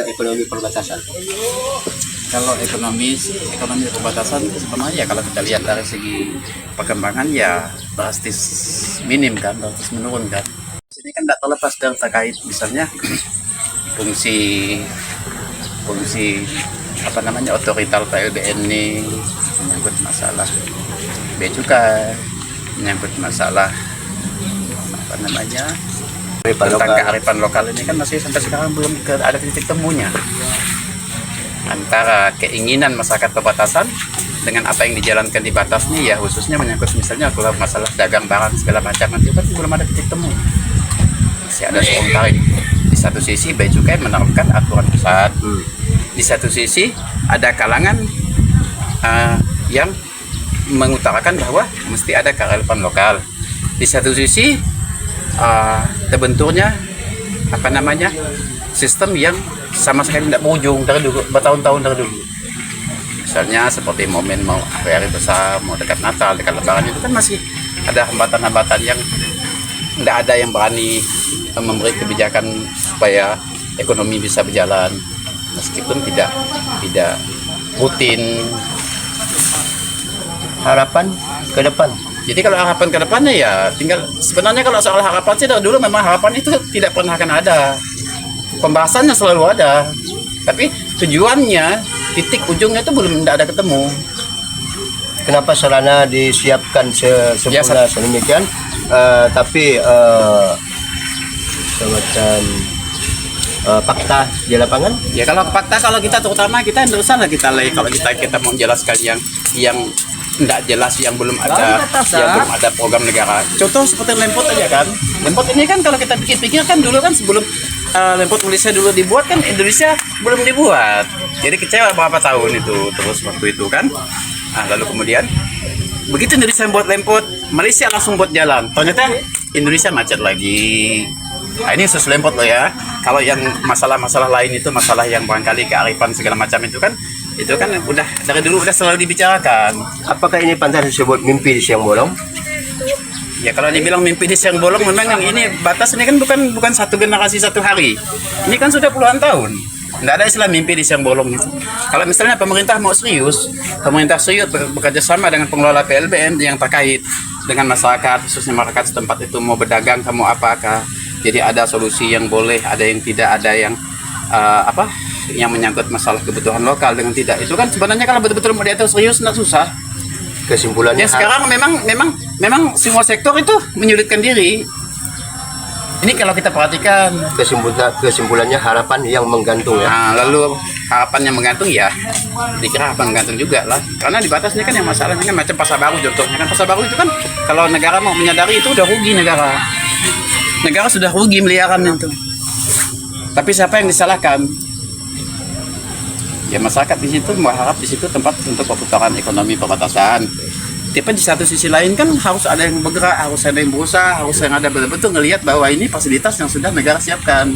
Ekonomi perbatasan. Kalau ekonomi perbatasan itu sebenarnya ya kalau kita lihat dari segi perkembangan ya drastis minim kan, drastis menurun kan. Ini kan tidak terlepas dari terkait misalnya fungsi fungsi apa namanya otoritas PLBN ini menyangkut masalah bea cukai, menyangkut masalah apa namanya tentang kearifan lokal ini kan masih sampai sekarang belum ada titik temunya antara keinginan masyarakat perbatasan dengan apa yang dijalankan di batas nih ya, khususnya menyangkut misalnya kalau masalah dagang barang segala macam itu kan belum ada titik temu. Masih ada soal tarik. Di satu sisi bea cukai menerapkan aturan pusat, di satu sisi ada kalangan yang mengutarakan bahwa mesti ada kearifan lokal. Di satu sisi terbenturnya apa namanya sistem yang sama sekali tidak berujung dari dulu, bertahun-tahun dari dulu. Misalnya seperti momen mau hari besar, mau dekat Natal, dekat Lebaran itu kan masih ada hambatan-hambatan yang tidak ada yang berani memberi kebijakan supaya ekonomi bisa berjalan meskipun tidak rutin. Harapan ke depan. Jadi kalau harapan ke depannya ya tinggal sebenarnya kalau soal harapan sih dari dulu memang harapan itu tidak pernah akan ada. Pembahasannya selalu ada. Tapi tujuannya, titik ujungnya itu belum ada ketemu. Kenapa sarana disiapkan sempurna sedemikian, tapi semacam fakta di lapangan? Ya kalau fakta kalau kita terutama kita tidak usah lah kita kalau kita mau menjelaskan yang tidak jelas yang belum ada program negara. Contoh seperti Lempot aja kan. Lempot ini kan kalau kita pikir-pikir kan dulu kan sebelum Lempot Malaysia dulu dibuat kan Indonesia belum dibuat. Jadi kecewa berapa tahun itu terus waktu itu kan. Lalu kemudian begitu Indonesia buat Lempot, Malaysia langsung buat jalan. Ternyata Indonesia macet lagi. Nah, ini khusus Lempot loh ya. Kalau yang masalah-masalah lain itu masalah yang barangkali kearifan segala macam itu kan udah dari dulu udah selalu dibicarakan. Apakah ini pantas disebut mimpi di siang bolong? Ya kalau dibilang mimpi di siang bolong memang yang ini batas ini kan bukan satu generasi satu hari. Ini kan sudah puluhan tahun. Tidak ada istilah mimpi di siang bolong itu. Kalau misalnya pemerintah serius bekerja sama dengan pengelola PLBN yang terkait dengan masyarakat, khususnya masyarakat setempat itu mau berdagang, kamu apakah. Jadi ada solusi yang boleh, ada yang tidak, ada yang yang menyangkut masalah kebutuhan lokal dengan tidak. Itu kan sebenarnya kalau betul-betul mau diatur serius tidak susah. Kesimpulannya ya sekarang memang semua sektor itu menyulitkan diri. Ini kalau kita perhatikan kesimpulannya harapan yang menggantung ya. Nah, lalu harapan yang menggantung ya dikira harapan menggantung juga lah. Karena di batas ini kan yang masalahnya kan macam Pasar Baru contohnya kan. Pasar Baru itu kan kalau negara mau menyadari itu udah rugi negara. Negara sudah rugi miliaran itu. Tapi siapa yang disalahkan? Ya masyarakat di situ berharap di situ tempat untuk perputaran ekonomi perbatasan. Tapi di satu sisi lain kan harus ada yang bergerak, harus ada yang berusaha, harus yang ada betul-betul ngelihat bahwa ini fasilitas yang sudah negara siapkan.